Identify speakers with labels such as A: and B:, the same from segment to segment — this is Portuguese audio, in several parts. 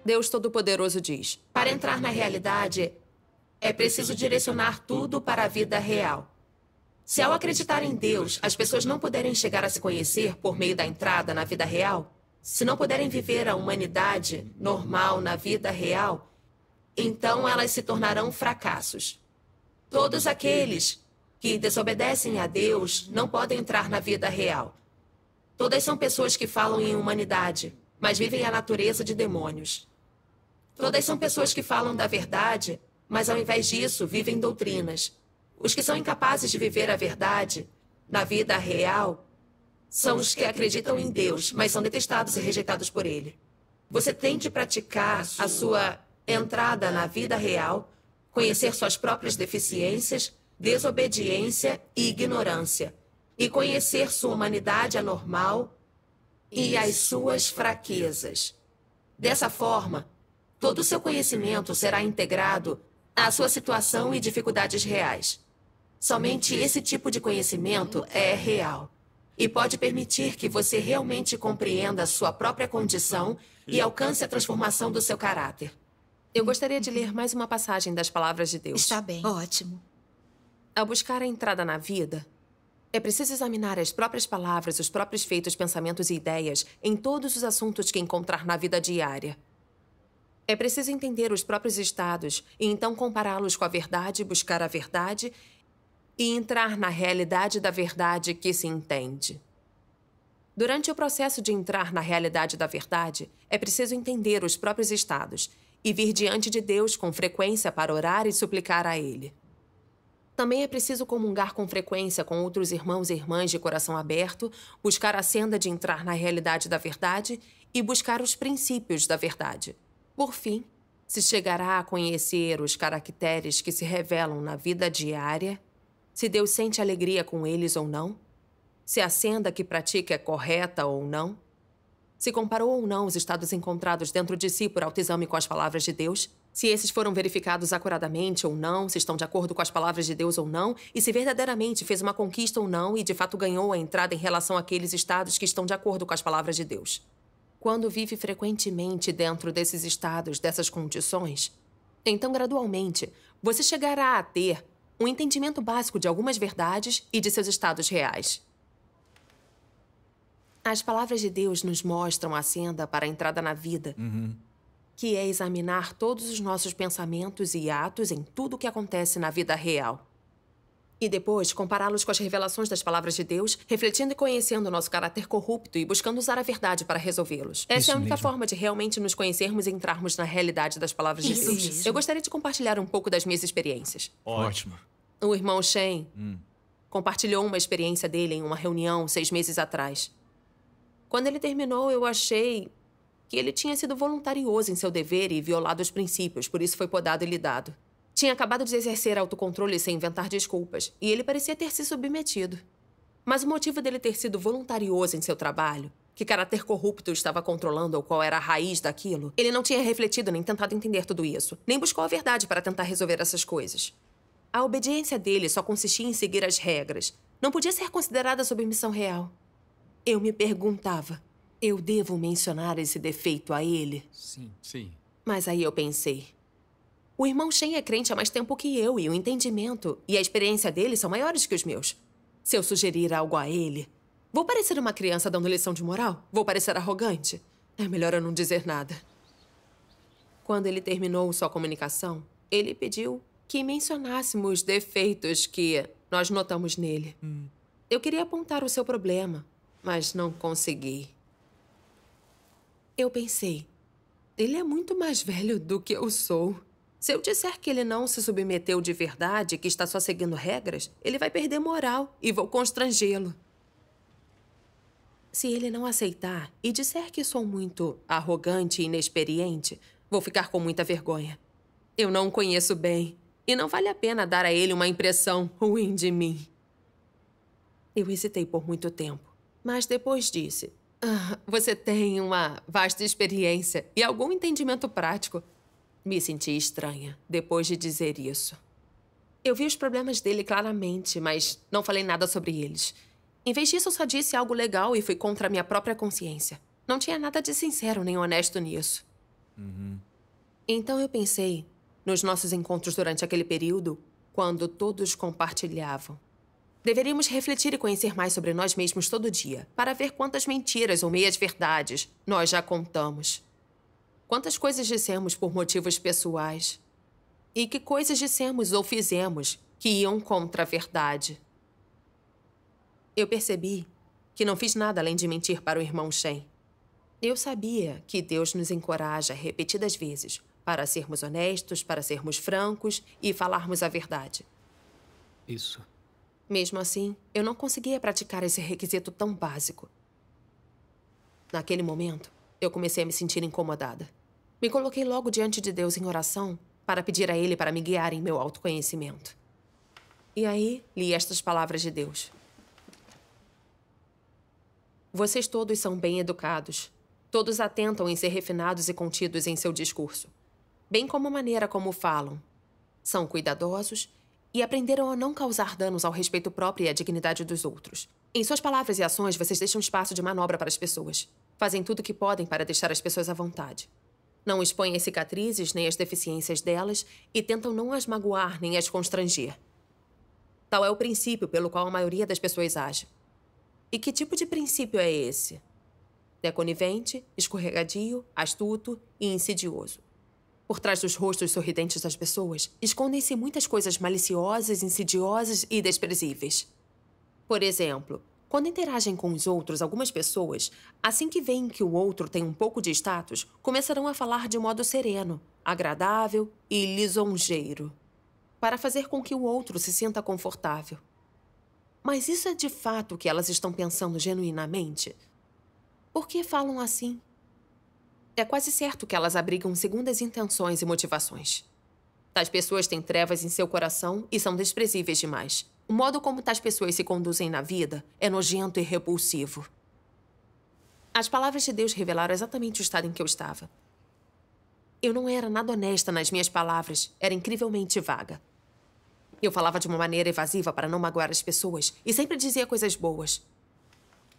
A: Deus Todo-Poderoso diz:
B: Para entrar na realidade, é preciso direcionar tudo para a vida real. Se ao acreditar em Deus, as pessoas não puderem chegar a se conhecer por meio da entrada na vida real, se não puderem viver a humanidade normal na vida real, então elas se tornarão fracassos. Todos aqueles que desobedecem a Deus não podem entrar na vida real. Todas são pessoas que falam em humanidade, mas vivem a natureza de demônios. Todas são pessoas que falam da verdade, mas ao invés disso vivem doutrinas. Os que são incapazes de viver a verdade na vida real são os que acreditam em Deus, mas são detestados e rejeitados por Ele. Você tem de praticar a sua entrada na vida real, conhecer suas próprias deficiências, desobediência e ignorância, e conhecer sua humanidade anormal e as suas fraquezas. Dessa forma, todo o seu conhecimento será integrado à sua situação e dificuldades reais. Somente esse tipo de conhecimento é real e pode permitir que você realmente compreenda a sua própria condição e alcance a transformação do seu caráter.
A: Eu gostaria de ler mais uma passagem das palavras de Deus.
C: Está bem. Ótimo.
A: Ao buscar a entrada na vida, é preciso examinar as próprias palavras, os próprios feitos, pensamentos e ideias em todos os assuntos que encontrar na vida diária. É preciso entender os próprios estados e então compará-los com a verdade, buscar a verdade e entrar na realidade da verdade que se entende. Durante o processo de entrar na realidade da verdade, é preciso entender os próprios estados e vir diante de Deus com frequência para orar e suplicar a Ele. Também é preciso comungar com frequência com outros irmãos e irmãs de coração aberto, buscar a senda de entrar na realidade da verdade e buscar os princípios da verdade. Por fim, se chegará a conhecer os caracteres que se revelam na vida diária, se Deus sente alegria com eles ou não, se a senda que pratica é correta ou não, se comparou ou não os estados encontrados dentro de si por autoexame com as palavras de Deus, se esses foram verificados acuradamente ou não, se estão de acordo com as palavras de Deus ou não, e se verdadeiramente fez uma conquista ou não e de fato ganhou a entrada em relação àqueles estados que estão de acordo com as palavras de Deus. Quando vive frequentemente dentro desses estados, dessas condições, então gradualmente você chegará a ter um entendimento básico de algumas verdades e de seus estados reais. As palavras de Deus nos mostram a senda para a entrada na vida, que é examinar todos os nossos pensamentos e atos em tudo o que acontece na vida real. E depois compará-los com as revelações das palavras de Deus, refletindo e conhecendo o nosso caráter corrupto e buscando usar a verdade para resolvê-los. Essa é a única forma de realmente nos conhecermos e entrarmos na realidade das palavras de Deus.
C: Isso.
A: Eu gostaria de compartilhar um pouco das minhas experiências.
D: Ótimo.
A: O irmão Shane compartilhou uma experiência dele em uma reunião 6 meses atrás. Quando ele terminou, eu achei que ele tinha sido voluntarioso em seu dever e violado os princípios, por isso foi podado e lidado. Tinha acabado de exercer autocontrole sem inventar desculpas, e ele parecia ter se submetido. Mas o motivo dele ter sido voluntarioso em seu trabalho, que caráter corrupto estava controlando ou qual era a raiz daquilo, ele não tinha refletido nem tentado entender tudo isso, nem buscou a verdade para tentar resolver essas coisas. A obediência dele só consistia em seguir as regras. Não podia ser considerada submissão real. Eu me perguntava, eu devo mencionar esse defeito a ele?
D: Sim.
A: Mas aí eu pensei, o irmão Shen é crente há mais tempo que eu e o entendimento e a experiência dele são maiores que os meus. Se eu sugerir algo a ele, vou parecer uma criança dando lição de moral? Vou parecer arrogante? É melhor eu não dizer nada. Quando ele terminou sua comunicação, ele pediu que mencionássemos defeitos que nós notamos nele. Eu queria apontar o seu problema, mas não consegui. Eu pensei, ele é muito mais velho do que eu sou. Se eu disser que ele não se submeteu de verdade, que está só seguindo regras, ele vai perder moral e vou constrangê-lo. Se ele não aceitar e disser que sou muito arrogante e inexperiente, vou ficar com muita vergonha. Eu não o conheço bem e não vale a pena dar a ele uma impressão ruim de mim. Eu hesitei por muito tempo, mas depois disse, você tem uma vasta experiência e algum entendimento prático. Me senti estranha depois de dizer isso. Eu vi os problemas dele claramente, mas não falei nada sobre eles. Em vez disso, eu só disse algo legal e fui contra a minha própria consciência. Não tinha nada de sincero nem honesto nisso. Então eu pensei nos nossos encontros durante aquele período, quando todos compartilhavam. Deveríamos refletir e conhecer mais sobre nós mesmos todo dia, para ver quantas mentiras ou meias-verdades nós já contamos. Quantas coisas dissemos por motivos pessoais. E que coisas dissemos ou fizemos que iam contra a verdade. Eu percebi que não fiz nada além de mentir para o irmão Shen. Eu sabia que Deus nos encoraja repetidas vezes para sermos honestos, para sermos francos e falarmos a verdade.
C: Isso.
A: Mesmo assim, eu não conseguia praticar esse requisito tão básico. Naquele momento, eu comecei a me sentir incomodada. Me coloquei logo diante de Deus em oração para pedir a Ele para me guiar em meu autoconhecimento. E aí, li estas palavras de Deus. Vocês todos são bem educados. Todos atentam em ser refinados e contidos em seu discurso, bem como a maneira como falam. São cuidadosos e aprenderam a não causar danos ao respeito próprio e à dignidade dos outros. Em suas palavras e ações, vocês deixam espaço de manobra para as pessoas. Fazem tudo o que podem para deixar as pessoas à vontade. Não expõem as cicatrizes nem as deficiências delas e tentam não as magoar nem as constranger. Tal é o princípio pelo qual a maioria das pessoas age. E que tipo de princípio é esse? É conivente, escorregadio, astuto e insidioso. Por trás dos rostos sorridentes das pessoas, escondem-se muitas coisas maliciosas, insidiosas e desprezíveis. Por exemplo, quando interagem com os outros, algumas pessoas, assim que veem que o outro tem um pouco de status, começarão a falar de modo sereno, agradável e lisonjeiro, para fazer com que o outro se sinta confortável. Mas isso é de fato o que elas estão pensando genuinamente? Por que falam assim? É quase certo que elas abrigam segundas intenções e motivações. Tais pessoas têm trevas em seu coração e são desprezíveis demais. O modo como tais pessoas se conduzem na vida é nojento e repulsivo. As palavras de Deus revelaram exatamente o estado em que eu estava. Eu não era nada honesta nas minhas palavras, era incrivelmente vaga. Eu falava de uma maneira evasiva para não magoar as pessoas e sempre dizia coisas boas.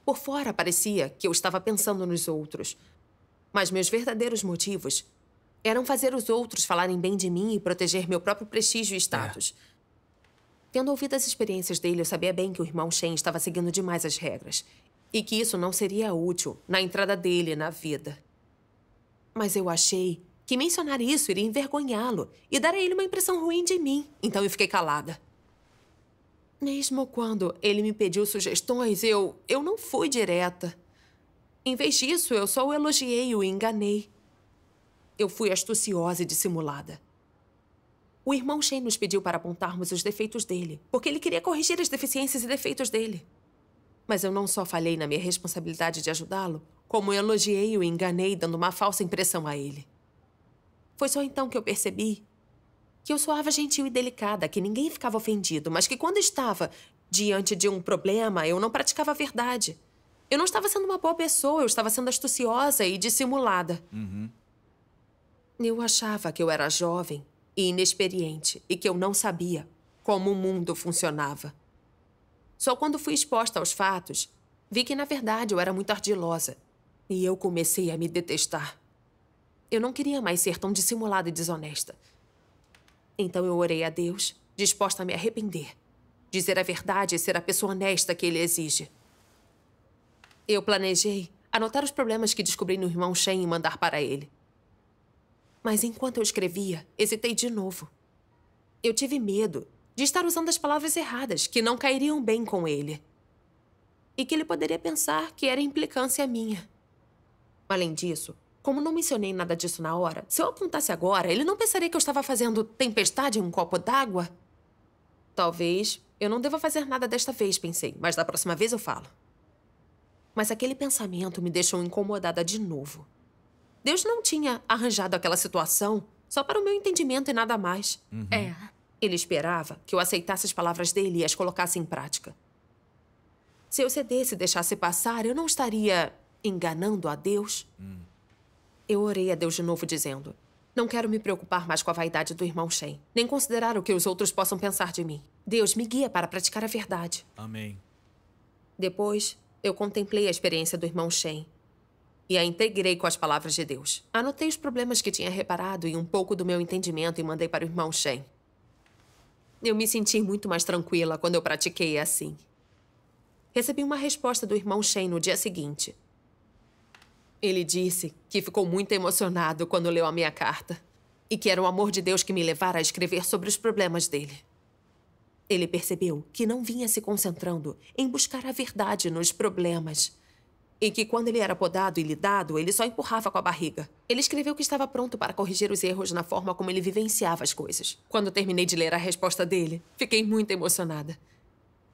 A: Por fora, parecia que eu estava pensando nos outros. Mas meus verdadeiros motivos eram fazer os outros falarem bem de mim e proteger meu próprio prestígio e status. Tendo ouvido as experiências dele, eu sabia bem que o irmão Shen estava seguindo demais as regras. E que isso não seria útil na entrada dele na vida. Mas eu achei que mencionar isso iria envergonhá-lo e dar a ele uma impressão ruim de mim. Então eu fiquei calada. Mesmo quando ele me pediu sugestões, eu não fui direta. Em vez disso, eu só o elogiei e o enganei. Eu fui astuciosa e dissimulada. O irmão Shen nos pediu para apontarmos os defeitos dele, porque ele queria corrigir as deficiências e defeitos dele. Mas eu não só falhei na minha responsabilidade de ajudá-lo, como elogiei e o enganei, dando uma falsa impressão a ele. Foi só então que eu percebi que eu soava gentil e delicada, que ninguém ficava ofendido, mas que quando estava diante de um problema, eu não praticava a verdade. Eu não estava sendo uma boa pessoa, eu estava sendo astuciosa e dissimulada. Eu achava que eu era jovem e inexperiente e que eu não sabia como o mundo funcionava. Só quando fui exposta aos fatos, vi que, na verdade, eu era muito ardilosa. E eu comecei a me detestar. Eu não queria mais ser tão dissimulada e desonesta. Então eu orei a Deus, disposta a me arrepender, dizer a verdade e ser a pessoa honesta que Ele exige. Eu planejei anotar os problemas que descobri no irmão Shen e mandar para ele. Mas enquanto eu escrevia, hesitei de novo. Eu tive medo de estar usando as palavras erradas, que não cairiam bem com ele. E que ele poderia pensar que era implicância minha. Além disso, como não mencionei nada disso na hora, se eu apontasse agora, ele não pensaria que eu estava fazendo tempestade em um copo d'água? Talvez eu não deva fazer nada desta vez, pensei, mas da próxima vez eu falo. Mas aquele pensamento me deixou incomodada de novo. Deus não tinha arranjado aquela situação só para o meu entendimento e nada mais. Ele esperava que eu aceitasse as palavras dele e as colocasse em prática. Se eu cedesse e deixasse passar, eu não estaria enganando a Deus? Eu orei a Deus de novo, dizendo: não quero me preocupar mais com a vaidade do irmão Shen, nem considerar o que os outros possam pensar de mim. Deus, me guia para praticar a verdade.
C: Amém.
A: Depois, eu contemplei a experiência do irmão Shen. e a integrei com as palavras de Deus. Anotei os problemas que tinha reparado e um pouco do meu entendimento e mandei para o irmão Shen. Eu me senti muito mais tranquila quando eu pratiquei assim. Recebi uma resposta do irmão Shen no dia seguinte. Ele disse que ficou muito emocionado quando leu a minha carta e que era o amor de Deus que me levara a escrever sobre os problemas dele. Ele percebeu que não vinha se concentrando em buscar a verdade nos problemas e que quando ele era podado e lidado, ele só empurrava com a barriga. Ele escreveu que estava pronto para corrigir os erros na forma como ele vivenciava as coisas. Quando terminei de ler a resposta dele, fiquei muito emocionada.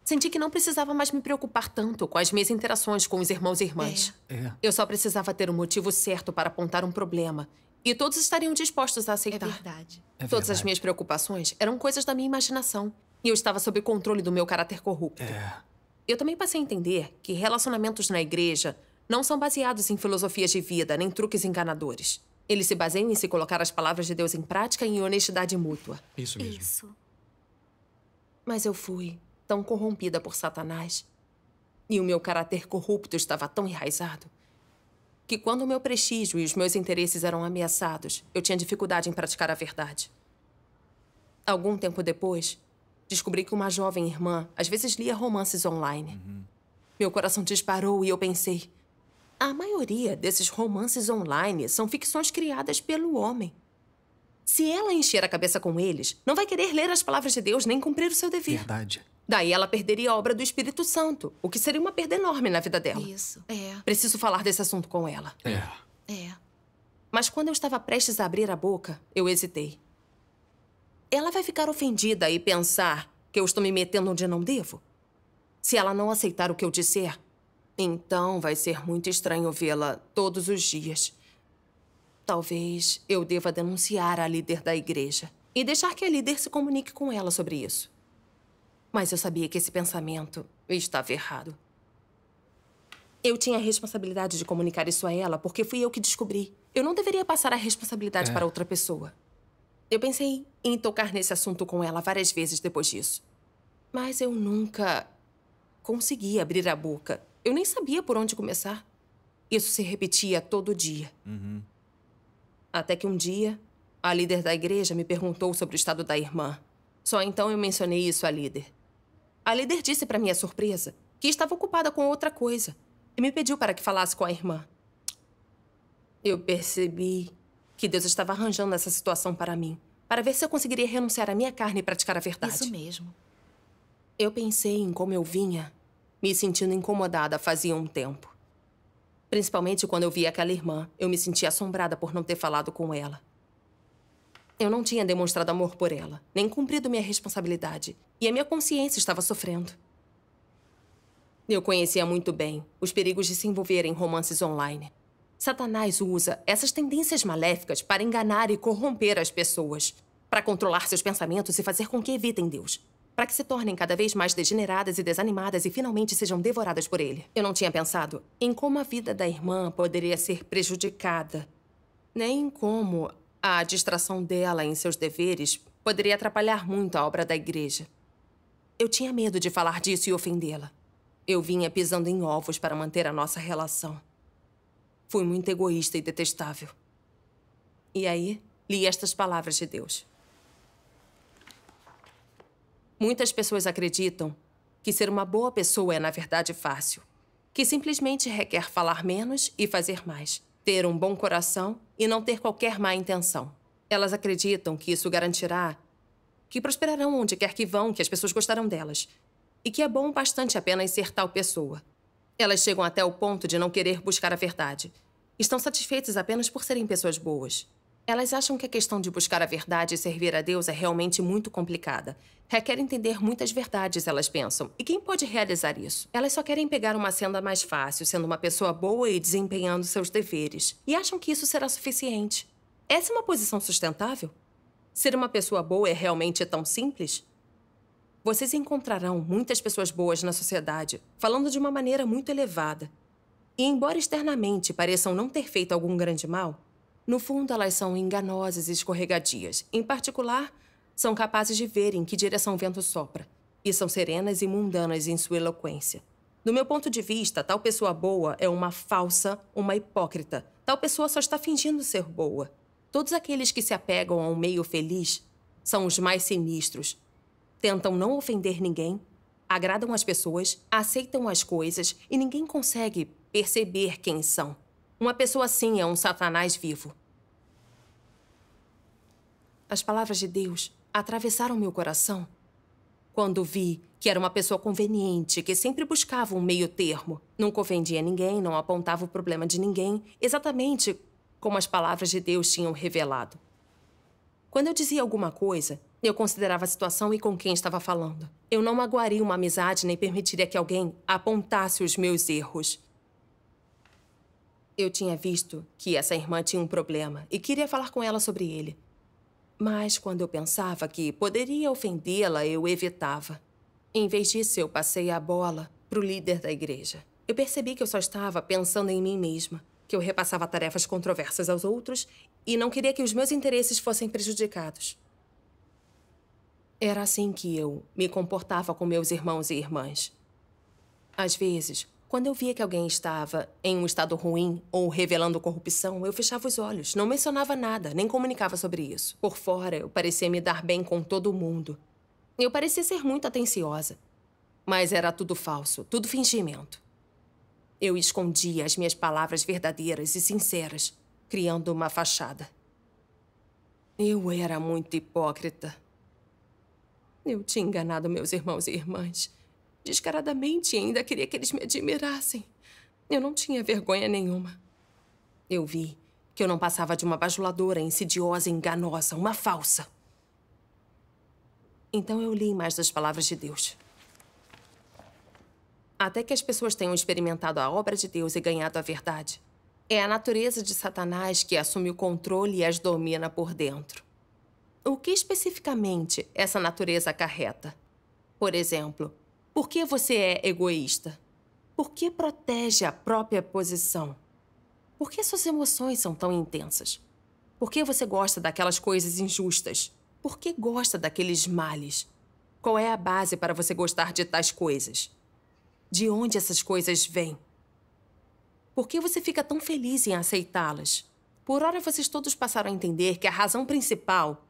A: Senti que não precisava mais me preocupar tanto com as minhas interações com os irmãos e irmãs. Eu só precisava ter um motivo certo para apontar um problema. E todos estariam dispostos a aceitar.
B: É verdade.
A: Todas as minhas preocupações eram coisas da minha imaginação. E eu estava sob controle do meu caráter corrupto. Eu também passei a entender que relacionamentos na igreja não são baseados em filosofias de vida, nem truques enganadores. Eles se baseiam em se colocar as palavras de Deus em prática e em honestidade mútua.
C: Isso mesmo.
B: Isso.
A: Mas eu fui tão corrompida por Satanás e o meu caráter corrupto estava tão enraizado que quando o meu prestígio e os meus interesses eram ameaçados, eu tinha dificuldade em praticar a verdade. Algum tempo depois, descobri que uma jovem irmã às vezes lia romances online. Meu coração disparou e eu pensei, a maioria desses romances online são ficções criadas pelo homem. Se ela encher a cabeça com eles, não vai querer ler as palavras de Deus nem cumprir o seu dever.
C: Verdade.
A: Daí ela perderia a obra do Espírito Santo, o que seria uma perda enorme na vida dela.
B: Isso.
A: Preciso falar desse assunto com ela. Mas quando eu estava prestes a abrir a boca, eu hesitei. Ela vai ficar ofendida e pensar que eu estou me metendo onde não devo? Se ela não aceitar o que eu disser, então vai ser muito estranho vê-la todos os dias. Talvez eu deva denunciar a líder da igreja e deixar que a líder se comunique com ela sobre isso. Mas eu sabia que esse pensamento estava errado. Eu tinha a responsabilidade de comunicar isso a ela porque fui eu que descobri. Eu não deveria passar a responsabilidade para outra pessoa. Eu pensei em tocar nesse assunto com ela várias vezes depois disso. Mas eu nunca consegui abrir a boca. Eu nem sabia por onde começar. Isso se repetia todo dia. Até que um dia, a líder da igreja me perguntou sobre o estado da irmã. Só então eu mencionei isso à líder. A líder disse, para minha surpresa, que estava ocupada com outra coisa e me pediu para que falasse com a irmã. Eu percebi que Deus estava arranjando essa situação para mim, para ver se eu conseguiria renunciar à minha carne e praticar a verdade.
B: Isso mesmo.
A: Eu pensei em como eu vinha me sentindo incomodada fazia um tempo. Principalmente quando eu vi aquela irmã, eu me sentia assombrada por não ter falado com ela. Eu não tinha demonstrado amor por ela, nem cumprido minha responsabilidade, e a minha consciência estava sofrendo. Eu conhecia muito bem os perigos de se envolver em romances online. Satanás usa essas tendências maléficas para enganar e corromper as pessoas, para controlar seus pensamentos e fazer com que evitem Deus, para que se tornem cada vez mais degeneradas e desanimadas e finalmente sejam devoradas por ele. Eu não tinha pensado em como a vida da irmã poderia ser prejudicada, nem em como a distração dela em seus deveres poderia atrapalhar muito a obra da igreja. Eu tinha medo de falar disso e ofendê-la. Eu vinha pisando em ovos para manter a nossa relação. Fui muito egoísta e detestável. E aí, li estas palavras de Deus. Muitas pessoas acreditam que ser uma boa pessoa é, na verdade, fácil. Que simplesmente requer falar menos e fazer mais. Ter um bom coração e não ter qualquer má intenção. Elas acreditam que isso garantirá que prosperarão onde quer que vão, que as pessoas gostarão delas. E que é bom bastante apenas ser tal pessoa. Elas chegam até o ponto de não querer buscar a verdade. Estão satisfeitas apenas por serem pessoas boas. Elas acham que a questão de buscar a verdade e servir a Deus é realmente muito complicada. Requer entender muitas verdades, elas pensam. E quem pode realizar isso? Elas só querem pegar uma senda mais fácil, sendo uma pessoa boa e desempenhando seus deveres. E acham que isso será suficiente. Essa é uma posição sustentável? Ser uma pessoa boa é realmente tão simples? Vocês encontrarão muitas pessoas boas na sociedade, falando de uma maneira muito elevada. E embora externamente pareçam não ter feito algum grande mal, no fundo elas são enganosas e escorregadias. Em particular, são capazes de ver em que direção o vento sopra. E são serenas e mundanas em sua eloquência. Do meu ponto de vista, tal pessoa boa é uma falsa, uma hipócrita. Tal pessoa só está fingindo ser boa. Todos aqueles que se apegam a um meio feliz são os mais sinistros. Tentam não ofender ninguém, agradam as pessoas, aceitam as coisas e ninguém consegue perceber quem são. Uma pessoa assim é um Satanás vivo. As palavras de Deus atravessaram meu coração quando vi que era uma pessoa conveniente, que sempre buscava um meio termo. Nunca ofendia ninguém, não apontava o problema de ninguém, exatamente como as palavras de Deus tinham revelado. Quando eu dizia alguma coisa, eu considerava a situação e com quem estava falando. Eu não magoaria uma amizade nem permitiria que alguém apontasse os meus erros. Eu tinha visto que essa irmã tinha um problema e queria falar com ela sobre ele. Mas quando eu pensava que poderia ofendê-la, eu evitava. Em vez disso, eu passei a bola para o líder da igreja. Eu percebi que eu só estava pensando em mim mesma, que eu repassava tarefas controversas aos outros e não queria que os meus interesses fossem prejudicados. Era assim que eu me comportava com meus irmãos e irmãs. Às vezes, quando eu via que alguém estava em um estado ruim ou revelando corrupção, eu fechava os olhos, não mencionava nada, nem comunicava sobre isso. Por fora, eu parecia me dar bem com todo mundo. Eu parecia ser muito atenciosa. Mas era tudo falso, tudo fingimento. Eu escondia as minhas palavras verdadeiras e sinceras, criando uma fachada. Eu era muito hipócrita. Eu tinha enganado meus irmãos e irmãs. Descaradamente, ainda queria que eles me admirassem. Eu não tinha vergonha nenhuma. Eu vi que eu não passava de uma bajuladora insidiosa e enganosa, uma falsa. Então eu li mais das palavras de Deus. Até que as pessoas tenham experimentado a obra de Deus e ganhado a verdade. É a natureza de Satanás que assume o controle e as domina por dentro. O que especificamente essa natureza acarreta? Por exemplo, por que você é egoísta? Por que protege a própria posição? Por que suas emoções são tão intensas? Por que você gosta daquelas coisas injustas? Por que gosta daqueles males? Qual é a base para você gostar de tais coisas? De onde essas coisas vêm? Por que você fica tão feliz em aceitá-las? Por ora, vocês todos passaram a entender que a razão principal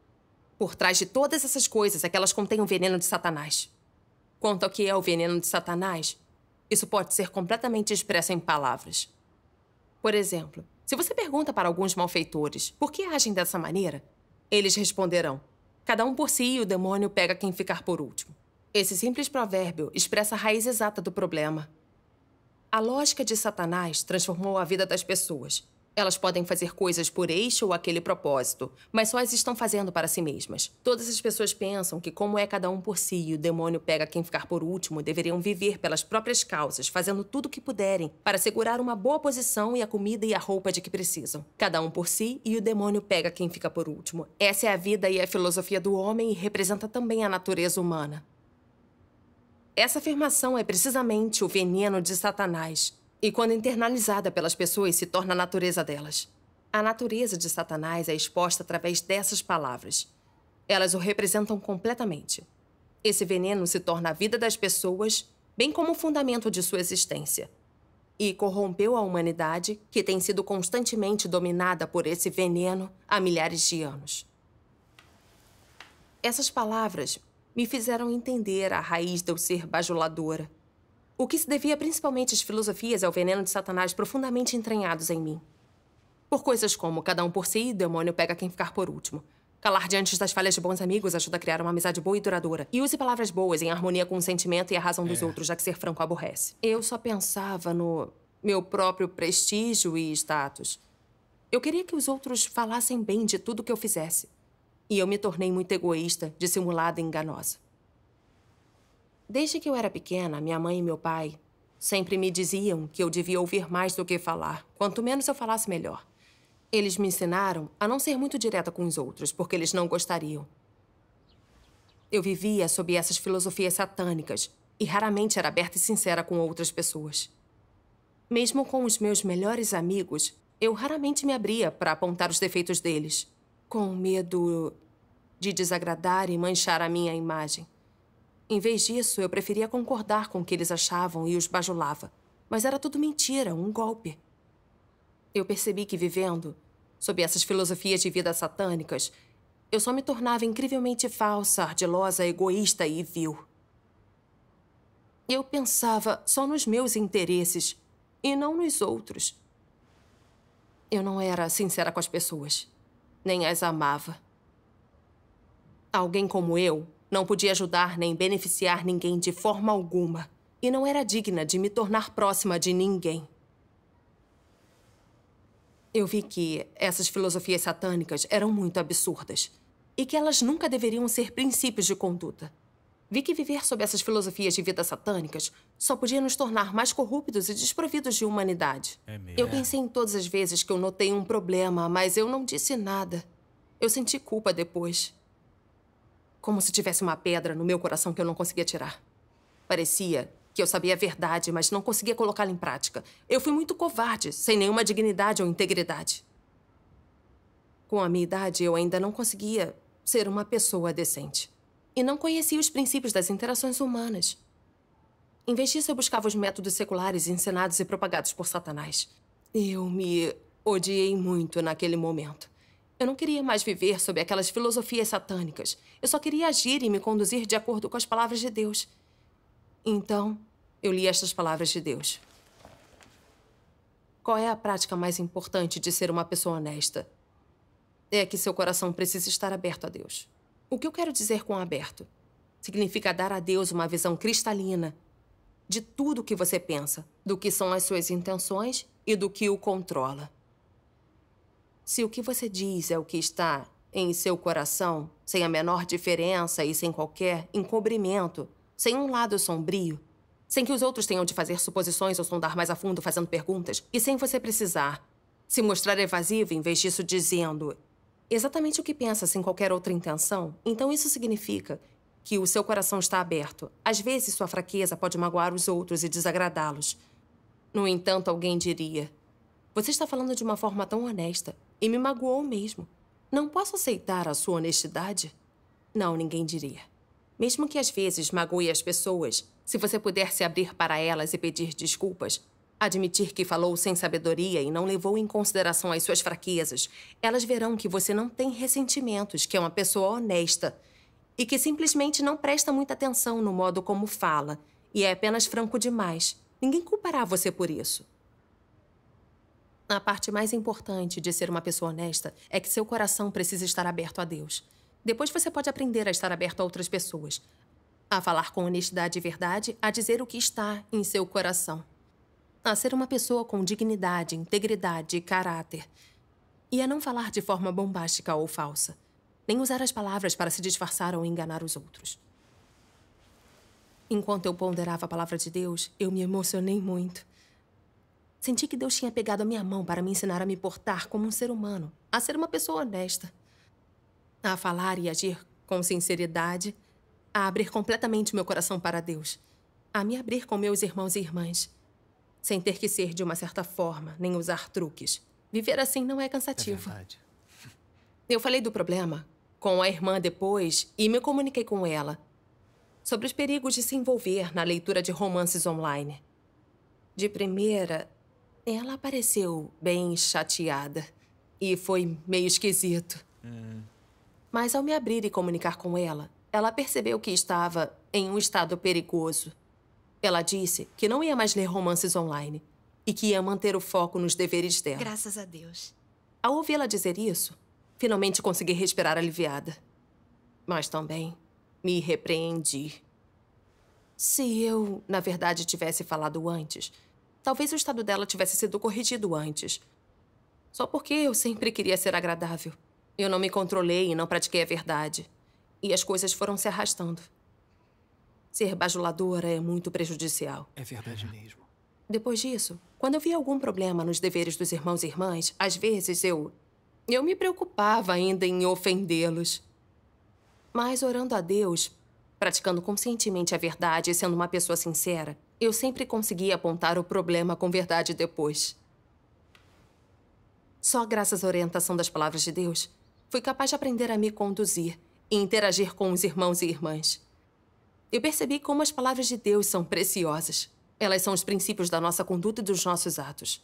A: por trás de todas essas coisas é que elas contêm o veneno de Satanás. Quanto ao que é o veneno de Satanás, isso pode ser completamente expresso em palavras. Por exemplo, se você pergunta para alguns malfeitores por que agem dessa maneira, eles responderão: cada um por si e o demônio pega quem ficar por último. Esse simples provérbio expressa a raiz exata do problema. A lógica de Satanás transformou a vida das pessoas. Elas podem fazer coisas por este ou aquele propósito, mas só as estão fazendo para si mesmas. Todas as pessoas pensam que, como é cada um por si e o demônio pega quem ficar por último, deveriam viver pelas próprias causas, fazendo tudo o que puderem para segurar uma boa posição e a comida e a roupa de que precisam. Cada um por si e o demônio pega quem fica por último. Essa é a vida e a filosofia do homem e representa também a natureza humana. Essa afirmação é precisamente o veneno de Satanás. E quando internalizada pelas pessoas, se torna a natureza delas. A natureza de Satanás é exposta através dessas palavras. Elas o representam completamente. Esse veneno se torna a vida das pessoas, bem como o fundamento de sua existência. E corrompeu a humanidade, que tem sido constantemente dominada por esse veneno há milhares de anos. Essas palavras me fizeram entender a raiz de eu ser bajuladora. O que se devia principalmente às filosofias é o veneno de Satanás profundamente entranhados em mim. Por coisas como cada um por si, o demônio pega quem ficar por último. Calar diante das falhas de bons amigos ajuda a criar uma amizade boa e duradoura. E use palavras boas em harmonia com o sentimento e a razão dos outros, já que ser franco aborrece. Eu só pensava no meu próprio prestígio e status. Eu queria que os outros falassem bem de tudo que eu fizesse. E eu me tornei muito egoísta, dissimulada e enganosa. Desde que eu era pequena, minha mãe e meu pai sempre me diziam que eu devia ouvir mais do que falar. Quanto menos eu falasse, melhor. Eles me ensinaram a não ser muito direta com os outros, porque eles não gostariam. Eu vivia sob essas filosofias satânicas e raramente era aberta e sincera com outras pessoas. Mesmo com os meus melhores amigos, eu raramente me abria para apontar os defeitos deles, com medo de desagradar e manchar a minha imagem. Em vez disso, eu preferia concordar com o que eles achavam e os bajulava. Mas era tudo mentira, um golpe. Eu percebi que vivendo sob essas filosofias de vida satânicas, eu só me tornava incrivelmente falsa, ardilosa, egoísta e vil. Eu pensava só nos meus interesses e não nos outros. Eu não era sincera com as pessoas, nem as amava. Alguém como eu não podia ajudar nem beneficiar ninguém de forma alguma e não era digna de me tornar próxima de ninguém. Eu vi que essas filosofias satânicas eram muito absurdas e que elas nunca deveriam ser princípios de conduta. Vi que viver sob essas filosofias de vida satânicas só podia nos tornar mais corruptos e desprovidos de humanidade.
C: É mesmo?
A: Eu pensei em todas as vezes que eu notei um problema, mas eu não disse nada. Eu senti culpa depois. Como se tivesse uma pedra no meu coração que eu não conseguia tirar. Parecia que eu sabia a verdade, mas não conseguia colocá-la em prática. Eu fui muito covarde, sem nenhuma dignidade ou integridade. Com a minha idade, eu ainda não conseguia ser uma pessoa decente. E não conhecia os princípios das interações humanas. Em vez disso, eu buscava os métodos seculares ensinados e propagados por Satanás. Eu me odiei muito naquele momento. Eu não queria mais viver sob aquelas filosofias satânicas. Eu só queria agir e me conduzir de acordo com as palavras de Deus. Então, eu li estas palavras de Deus. Qual é a prática mais importante de ser uma pessoa honesta? É que seu coração precisa estar aberto a Deus. O que eu quero dizer com aberto? Significa dar a Deus uma visão cristalina de tudo o que você pensa, do que são as suas intenções e do que o controla. Se o que você diz é o que está em seu coração, sem a menor diferença e sem qualquer encobrimento, sem um lado sombrio, sem que os outros tenham de fazer suposições ou sondar mais a fundo fazendo perguntas, e sem você precisar se mostrar evasivo em vez disso dizendo exatamente o que pensa sem qualquer outra intenção, então isso significa que o seu coração está aberto. Às vezes, sua fraqueza pode magoar os outros e desagradá-los. No entanto, alguém diria: você está falando de uma forma tão honesta e me magoou mesmo. Não posso aceitar a sua honestidade? Não, ninguém diria. Mesmo que às vezes magoe as pessoas, se você puder se abrir para elas e pedir desculpas, admitir que falou sem sabedoria e não levou em consideração as suas fraquezas, elas verão que você não tem ressentimentos, que é uma pessoa honesta e que simplesmente não presta muita atenção no modo como fala e é apenas franco demais. Ninguém culpará você por isso. A parte mais importante de ser uma pessoa honesta é que seu coração precisa estar aberto a Deus. Depois você pode aprender a estar aberto a outras pessoas, a falar com honestidade e verdade, a dizer o que está em seu coração, a ser uma pessoa com dignidade, integridade e caráter, e a não falar de forma bombástica ou falsa, nem usar as palavras para se disfarçar ou enganar os outros. Enquanto eu ponderava a palavra de Deus, eu me emocionei muito. Senti que Deus tinha pegado a minha mão para me ensinar a me portar como um ser humano, a ser uma pessoa honesta, a falar e agir com sinceridade, a abrir completamente meu coração para Deus, a me abrir com meus irmãos e irmãs, sem ter que ser de uma certa forma, nem usar truques. Viver assim não é cansativo.
C: É verdade.
A: Eu falei do problema com a irmã depois e me comuniquei com ela sobre os perigos de se envolver na leitura de romances online. De primeira, ela pareceu bem chateada e foi meio esquisito. Mas ao me abrir e comunicar com ela, ela percebeu que estava em um estado perigoso. Ela disse que não ia mais ler romances online e que ia manter o foco nos deveres dela.
B: Graças a Deus.
A: Ao ouvi-la dizer isso, finalmente consegui respirar aliviada. Mas também me repreendi. Se eu, na verdade, tivesse falado antes, talvez o estado dela tivesse sido corrigido antes. Só porque eu sempre queria ser agradável. Eu não me controlei e não pratiquei a verdade. E as coisas foram se arrastando. Ser bajuladora é muito prejudicial.
C: É verdade mesmo.
A: Depois disso, quando eu via algum problema nos deveres dos irmãos e irmãs, às vezes eu me preocupava ainda em ofendê-los. Mas orando a Deus, praticando conscientemente a verdade e sendo uma pessoa sincera, eu sempre conseguia apontar o problema com verdade depois. Só graças à orientação das palavras de Deus, fui capaz de aprender a me conduzir e interagir com os irmãos e irmãs. eu percebi como as palavras de Deus são preciosas. Elas são os princípios da nossa conduta e dos nossos atos.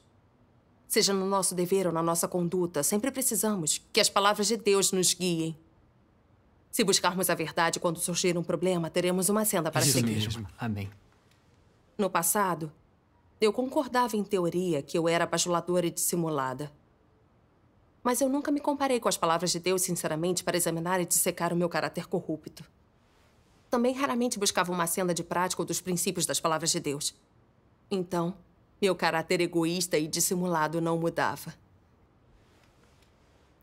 A: Seja no nosso dever ou na nossa conduta, sempre precisamos que as palavras de Deus nos guiem. Se buscarmos a verdade quando surgir um problema, teremos uma senda para seguir.
C: Isso mesmo. Amém.
A: No passado, eu concordava em teoria que eu era bajuladora e dissimulada. Mas eu nunca me comparei com as palavras de Deus, sinceramente, para examinar e dissecar o meu caráter corrupto. Também raramente buscava uma senda de prática ou dos princípios das palavras de Deus. Então, meu caráter egoísta e dissimulado não mudava.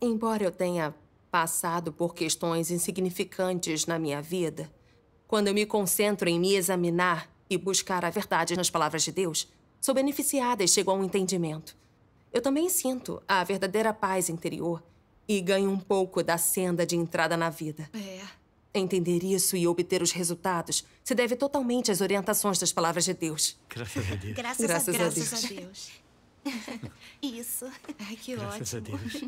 A: Embora eu tenha passado por questões insignificantes na minha vida, quando eu me concentro em me examinar e buscar a verdade nas palavras de Deus, sou beneficiada e chego a um entendimento. Eu também sinto a verdadeira paz interior e ganho um pouco da senda de entrada na vida. Entender isso e obter os resultados se deve totalmente às orientações das palavras de Deus.
C: Graças a Deus.
D: Graças a Deus. Isso.
B: Ai, que
C: Graças
B: ótimo.
C: a Deus.